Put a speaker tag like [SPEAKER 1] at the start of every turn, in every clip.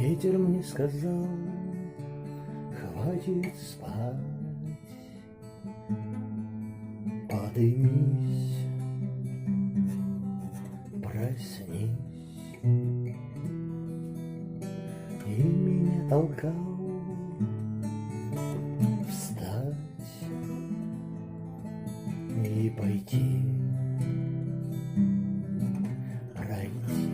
[SPEAKER 1] Ветер мне сказал, хватит спать, подымись, проснись. И меня толкал встать и пойти пройтись.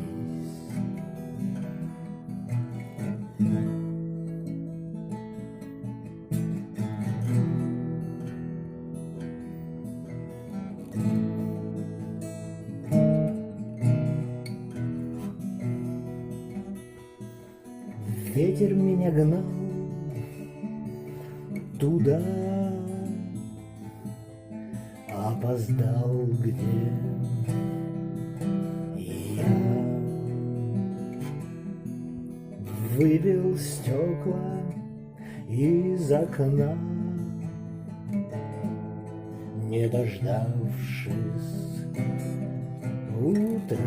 [SPEAKER 1] Ветер меня гнал туда, опоздал где и я выбил стекла из окна, не дождавшись утра.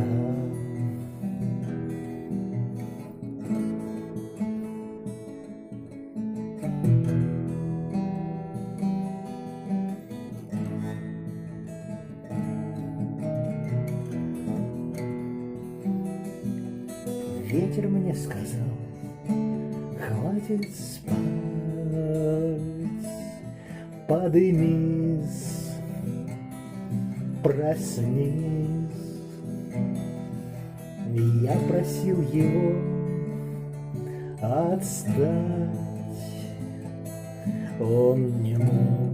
[SPEAKER 1] Ветер мне сказал, хватит спать, подымись, проснись. Я просил его отстать, он не мог.